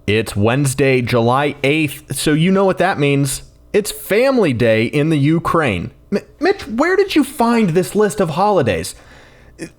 It's Wednesday, July 8th, so you know what that means. It's Family Day in the Ukraine. Mitch, where did you find this list of holidays?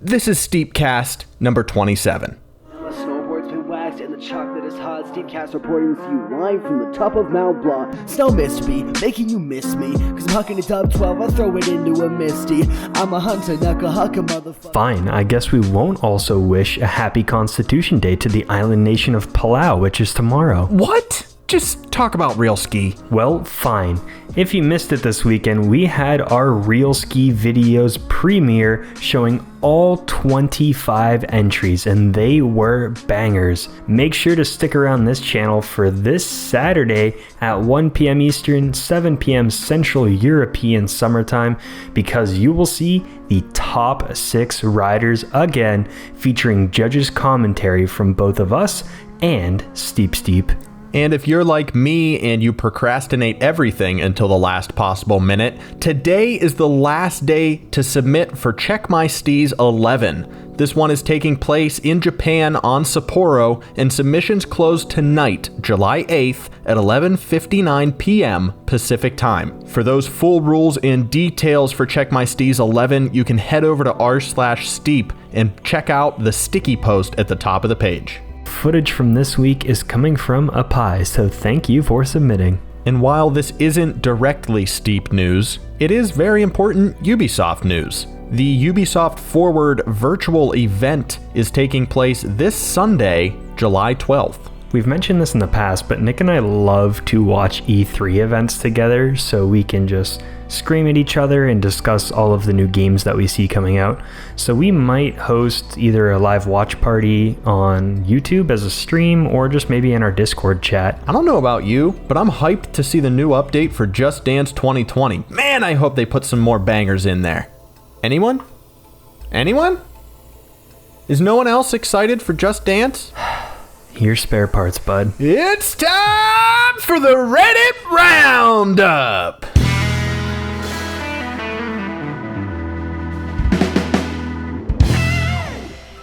This is STEEPCAST number 27. The snowboard's been waxed and the chocolate is hot. STEEPCAST reporting with you live from the top of Mount Blanc. Snow missed me, making you miss me. Cause I'm hucking a dub 12, I throw it into a misty. I'm a hunter, knuckle huck a motherfucker. Fine, I guess we won't also wish a happy Constitution Day to the island nation of Palau, which is tomorrow. What? Just talk about Real Ski. Well, fine. If you missed it this weekend, we had our Real Ski videos premiere showing all 25 entries, and they were bangers. Make sure to stick around this channel for this Saturday at 1 p.m. Eastern, 7 p.m. Central European Summertime, because you will see the top 6 riders again, featuring judges' commentary from both of us and Steep. And if you're like me and you procrastinate everything until the last possible minute, today is the last day to submit for Check My Steez 11. This one is taking place in Japan on Sapporo, and submissions close tonight, July 8th at 11:59 p.m. Pacific Time. For those full rules and details for Check My Steez 11, you can head over to r/steep and check out the sticky post at the top of the page. Footage from this week is coming from a pie, so thank you for submitting. And while this isn't directly Steep news, it is very important Ubisoft news. The Ubisoft Forward virtual event is taking place this Sunday, July 12th. We've mentioned this in the past, but Nick and I love to watch E3 events together so we can just scream at each other and discuss all of the new games that we see coming out. So we might host either a live watch party on YouTube as a stream or just maybe in our Discord chat. I don't know about you, but I'm hyped to see the new update for Just Dance 2020. Man, I hope they put some more bangers in there. Anyone? Is no one else excited for Just Dance? Your spare parts, bud. It's time for the Reddit Roundup!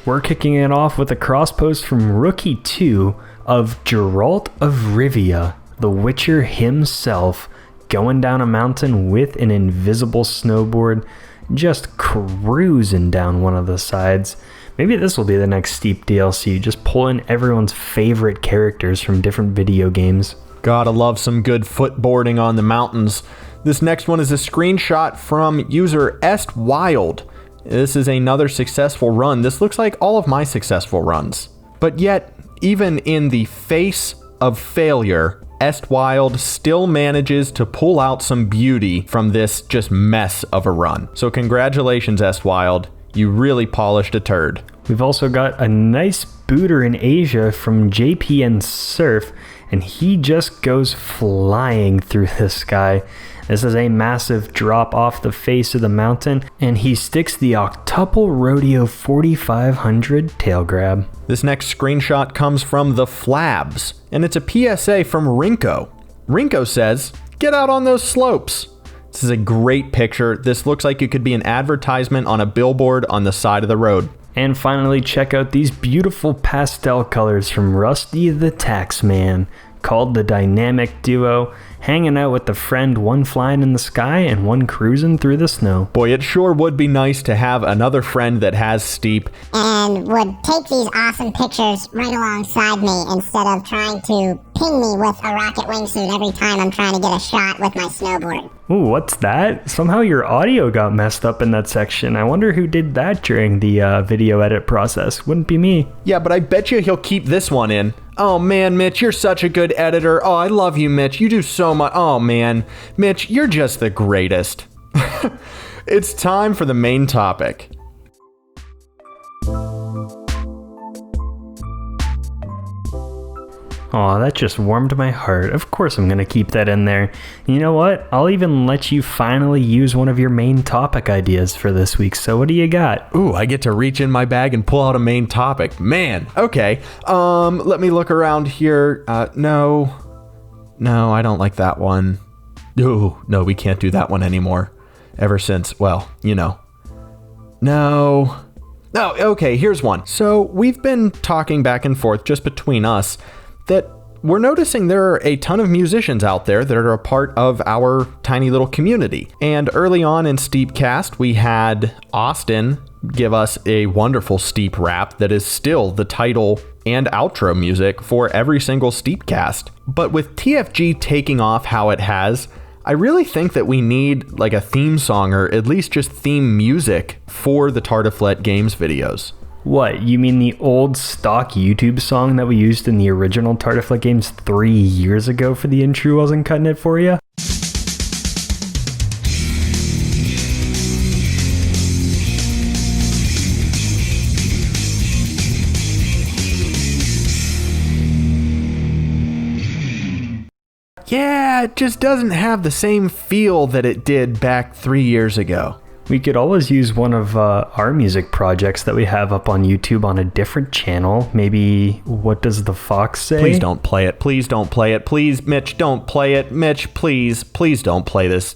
We're kicking it off with a cross post from Rookie 2 of Geralt of Rivia, the Witcher himself, going down a mountain with an invisible snowboard, just cruising down one of the sides. Maybe this will be the next Steep DLC, just pull in everyone's favorite characters from different video games. Gotta love some good footboarding on the mountains. This next one is a screenshot from user Estwild. This is another successful run. This looks like all of my successful runs. But yet, even in the face of failure, Estwild still manages to pull out some beauty from this just mess of a run. So congratulations, Estwild. You really polished a turd. We've also got a nice booter in Asia from JPN Surf, and he just goes flying through the sky. This is a massive drop off the face of the mountain, and he sticks the Octuple Rodeo 4500 tail grab. This next screenshot comes from the Flabs, and it's a PSA from Rinko. Rinko says, "Get out on those slopes." This is a great picture. This looks like it could be an advertisement on a billboard on the side of the road. And finally, check out these beautiful pastel colors from Rusty the Taxman, called the Dynamic Duo, hanging out with a friend, one flying in the sky and one cruising through the snow. Boy, it sure would be nice to have another friend that has Steep and would take these awesome pictures right alongside me instead of trying to ping me with a rocket wingsuit every time I'm trying to get a shot with my snowboard. Ooh, what's that? Somehow your audio got messed up in that section. I wonder who did that during the video edit process. Wouldn't be me. Yeah, but I bet you he'll keep this one in. Oh man, Mitch, you're such a good editor. Oh, I love you, Mitch. You do so much. Oh man, Mitch, you're just the greatest. It's time for the main topic. Aw, that just warmed my heart. Of course I'm gonna keep that in there. You know what? I'll even let you finally use one of your main topic ideas for this week. So what do you got? Ooh, I get to reach in my bag and pull out a main topic. Man, okay. Let me look around here. No, I don't like that one. Ooh, no, we can't do that one anymore. Ever since, well, you know. No, okay, here's one. So we've been talking back and forth just between us that we're noticing there are a ton of musicians out there that are a part of our tiny little community. And early on in STEEPCAST, we had Austin give us a wonderful Steep rap that is still the title and outro music for every single STEEPCAST. But with TFG taking off how it has, I really think that we need like a theme song or at least just theme music for the Tartiflette Games videos. What, you mean the old stock YouTube song that we used in the original Tartiflette Games 3 years ago for the intro wasn't cutting it for you? Yeah, it just doesn't have the same feel that it did back 3 years ago. We could always use one of our music projects that we have up on YouTube on a different channel. Maybe, what does the fox say? Please don't play it. Please don't play it. Please, Mitch, don't play it. Mitch, please don't play this.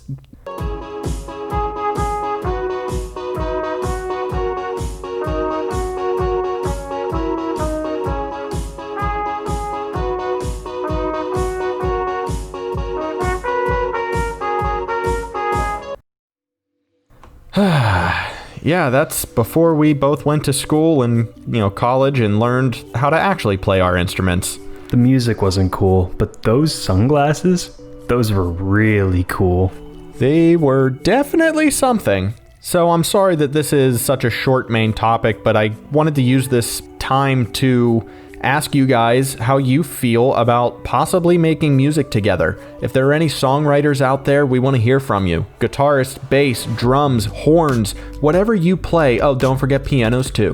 Yeah, that's before we both went to school and, college and learned how to actually play our instruments. The music wasn't cool, but those sunglasses, those were really cool. They were definitely something. So I'm sorry that this is such a short main topic, but I wanted to use this time to ask you guys how you feel about possibly making music together. If there are any songwriters out there, we want to hear from you. Guitarists, bass, drums, horns, whatever you play. Oh, don't forget pianos too.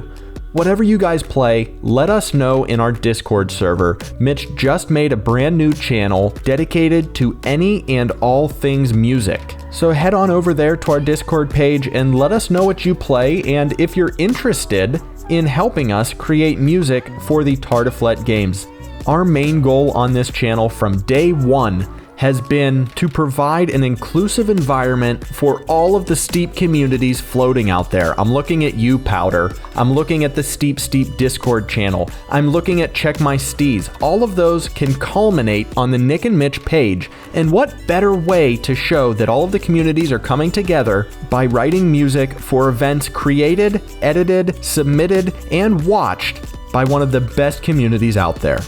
Whatever you guys play, let us know in our Discord server. Mitch just made a brand new channel dedicated to any and all things music. So head on over there to our Discord page and let us know what you play, and if you're interested in helping us create music for the Tartiflette Games. Our main goal on this channel from day one has been to provide an inclusive environment for all of the Steep communities floating out there. I'm looking at you, Powder. I'm looking at the Steep Discord channel. I'm looking at Check My Steez. All of those can culminate on the Nick and Mitch page. And what better way to show that all of the communities are coming together by writing music for events created, edited, submitted, and watched by one of the best communities out there.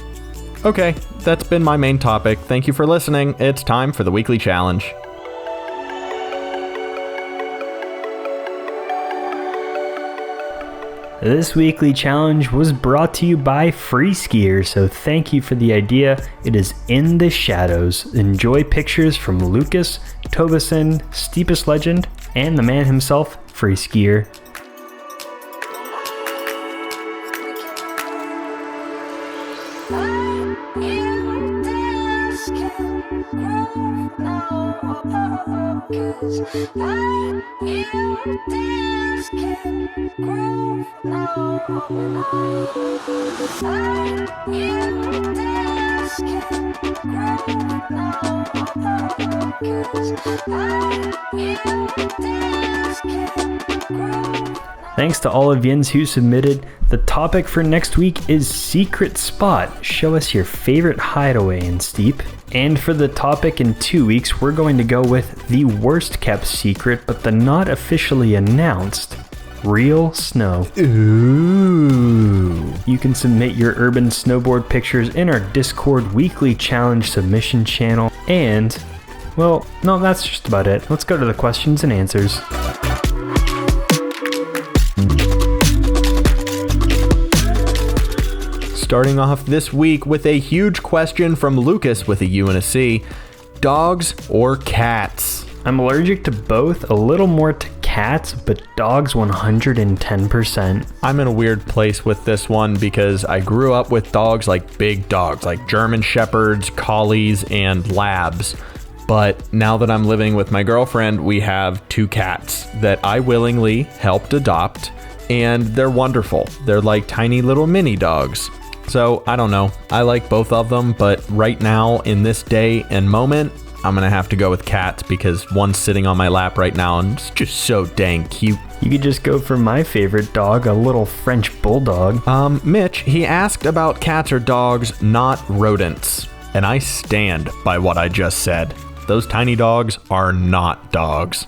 Okay, that's been my main topic. Thank you for listening. It's time for the weekly challenge. This weekly challenge was brought to you by Free Skier, so thank you for the idea. It is In the Shadows. Enjoy pictures from Lucas, Tobason, Steepest Legend, and the man himself, Free Skier. Thanks to all of yins who submitted. The topic for next week is Secret Spot. Show us your favorite hideaway in Steep. And for the topic in 2 weeks, we're going to go with the worst kept secret, but the not officially announced, real snow. Ooh. You can submit your urban snowboard pictures in our Discord weekly challenge submission channel. And, well, no, that's just about it. Let's go to the questions and answers. Starting off this week with a huge question from Lucas with a U and a C. Dogs or cats? I'm allergic to both, a little more to cats, but dogs 110%. I'm in a weird place with this one because I grew up with dogs, like big dogs, like German Shepherds, Collies, and Labs. But now that I'm living with my girlfriend, we have 2 cats that I willingly helped adopt, and they're wonderful. They're like tiny little mini dogs. So I don't know. I like both of them, but right now in this day and moment, I'm gonna have to go with cats because one's sitting on my lap right now and it's just so dang cute. You could just go for my favorite dog, a little French bulldog. Mitch, he asked about cats or dogs, not rodents. And I stand by what I just said. Those tiny dogs are not dogs.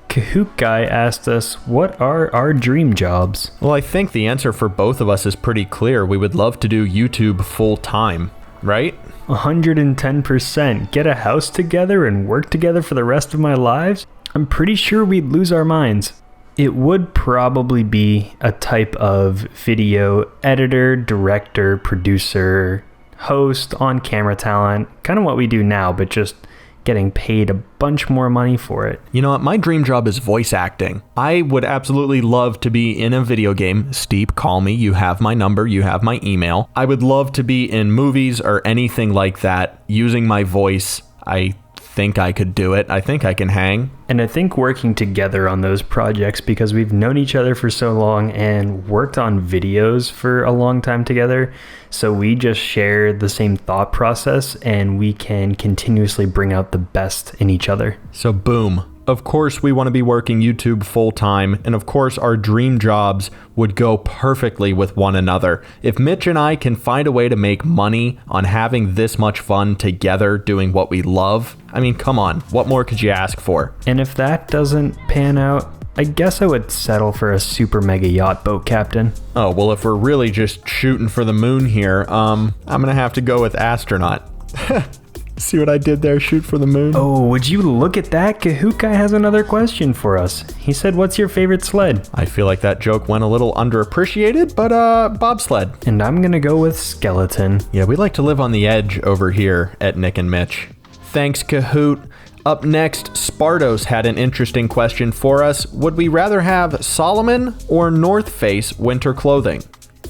Kahoot Guy asked us, what are our dream jobs? Well, I think the answer for both of us is pretty clear. We would love to do YouTube full time, right? 110%. Get a house together and work together for the rest of my lives? I'm pretty sure we'd lose our minds. It would probably be a type of video editor, director, producer, host, on-camera talent, kind of what we do now, but just getting paid a bunch more money for it. You know what? My dream job is voice acting. I would absolutely love to be in a video game. Steep, call me. You have my number. You have my email. I would love to be in movies or anything like that using my voice. I think I could do it. I think I can hang. And I think working together on those projects, because we've known each other for so long and worked on videos for a long time together, so we just share the same thought process and we can continuously bring out the best in each other. So boom. Of course, we want to be working YouTube full time, and of course, our dream jobs would go perfectly with one another. If Mitch and I can find a way to make money on having this much fun together doing what we love, I mean, come on, what more could you ask for? And if that doesn't pan out, I guess I would settle for a super mega yacht boat captain. Oh, well, if we're really just shooting for the moon here, I'm gonna have to go with astronaut. See what I did there? Shoot for the moon? Oh, would you look at that? Kahoot Guy has another question for us. He said, what's your favorite sled? I feel like that joke went a little underappreciated, but bobsled. And I'm gonna go with skeleton. Yeah, we like to live on the edge over here at Nick and Mitch. Thanks, Kahoot. Up next, Spartos had an interesting question for us. Would we rather have Solomon or North Face winter clothing?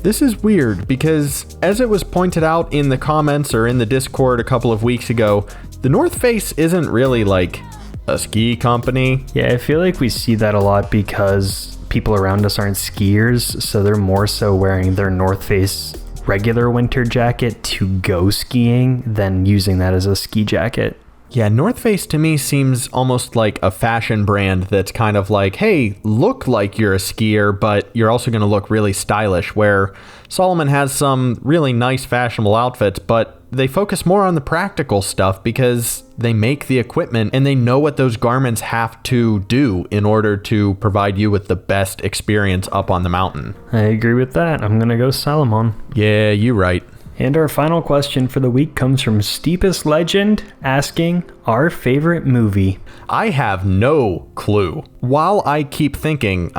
This is weird because, as it was pointed out in the comments or in the Discord a couple of weeks ago, the North Face isn't really like a ski company. Yeah, I feel like we see that a lot because people around us aren't skiers, so they're more so wearing their North Face regular winter jacket to go skiing than using that as a ski jacket. Yeah, North Face to me seems almost like a fashion brand that's kind of like, hey, look like you're a skier, but you're also going to look really stylish, where Solomon has some really nice fashionable outfits, but they focus more on the practical stuff because they make the equipment and they know what those garments have to do in order to provide you with the best experience up on the mountain. I agree with that. I'm going to go Salomon. Yeah, you're right. And our final question for the week comes from Steepest Legend, asking our favorite movie. I have no clue. While I keep thinking,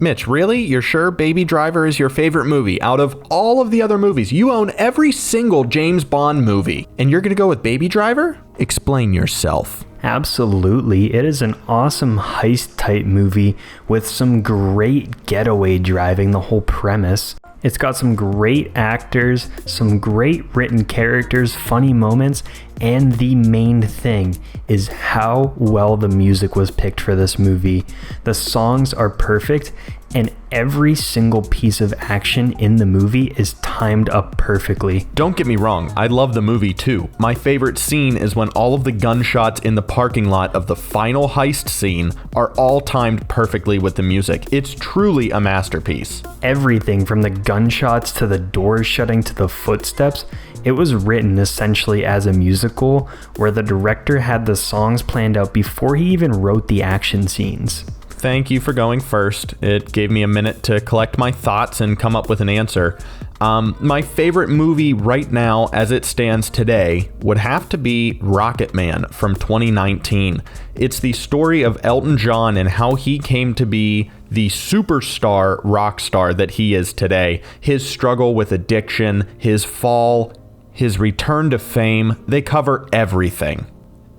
Mitch, really? You're sure Baby Driver is your favorite movie? Out of all of the other movies, you own every single James Bond movie, and you're gonna go with Baby Driver? Explain yourself. Absolutely. It is an awesome heist type movie with some great getaway driving, the whole premise. It's got some great actors, some great written characters, funny moments, and the main thing is how well the music was picked for this movie. The songs are perfect, and every single piece of action in the movie is timed up perfectly. Don't get me wrong, I love the movie too. My favorite scene is when all of the gunshots in the parking lot of the final heist scene are all timed perfectly with the music. It's truly a masterpiece. Everything from the gunshots to the doors shutting to the footsteps, it was written essentially as a musical where the director had the songs planned out before he even wrote the action scenes. Thank you for going first. It gave me a minute to collect my thoughts and come up with an answer. My favorite movie right now, as it stands today, would have to be Rocket Man from 2019. It's the story of Elton John and how he came to be the superstar rock star that he is today. His struggle with addiction, his fall, his return to fame, they cover everything.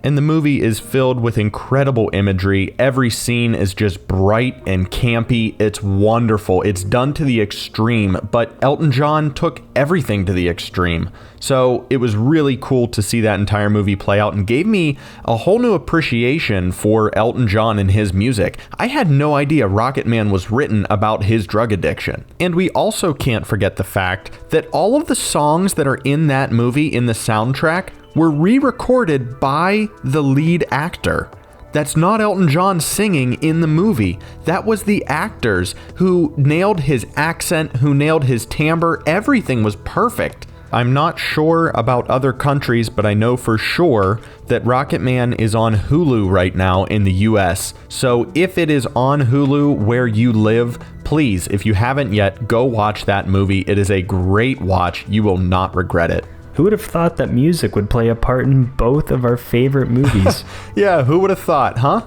And the movie is filled with incredible imagery. Every scene is just bright and campy. It's wonderful. It's done to the extreme, but Elton John took everything to the extreme. So it was really cool to see that entire movie play out and gave me a whole new appreciation for Elton John and his music. I had no idea Rocket Man was written about his drug addiction. And we also can't forget the fact that all of the songs that are in that movie in the soundtrack were re-recorded by the lead actor. That's not Elton John singing in the movie. That was the actors who nailed his accent, who nailed his timbre. Everything was perfect. I'm not sure about other countries, but I know for sure that Rocket Man is on Hulu right now in the US. So if it is on Hulu where you live, please, if you haven't yet, go watch that movie. It is a great watch. You will not regret it. Who would have thought that music would play a part in both of our favorite movies? Yeah, who would have thought, huh?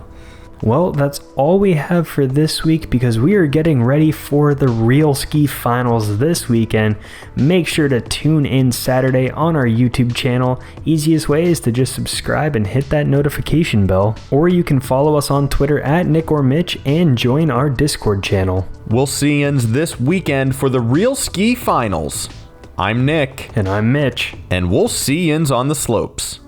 Well, that's all we have for this week because we are getting ready for the Real Ski Finals this weekend. Make sure to tune in Saturday on our YouTube channel. Easiest way is to just subscribe and hit that notification bell. Or you can follow us on Twitter at Nick or Mitch and join our Discord channel. We'll see yous this weekend for the Real Ski Finals. I'm Nick. And I'm Mitch. And we'll see yous on the slopes.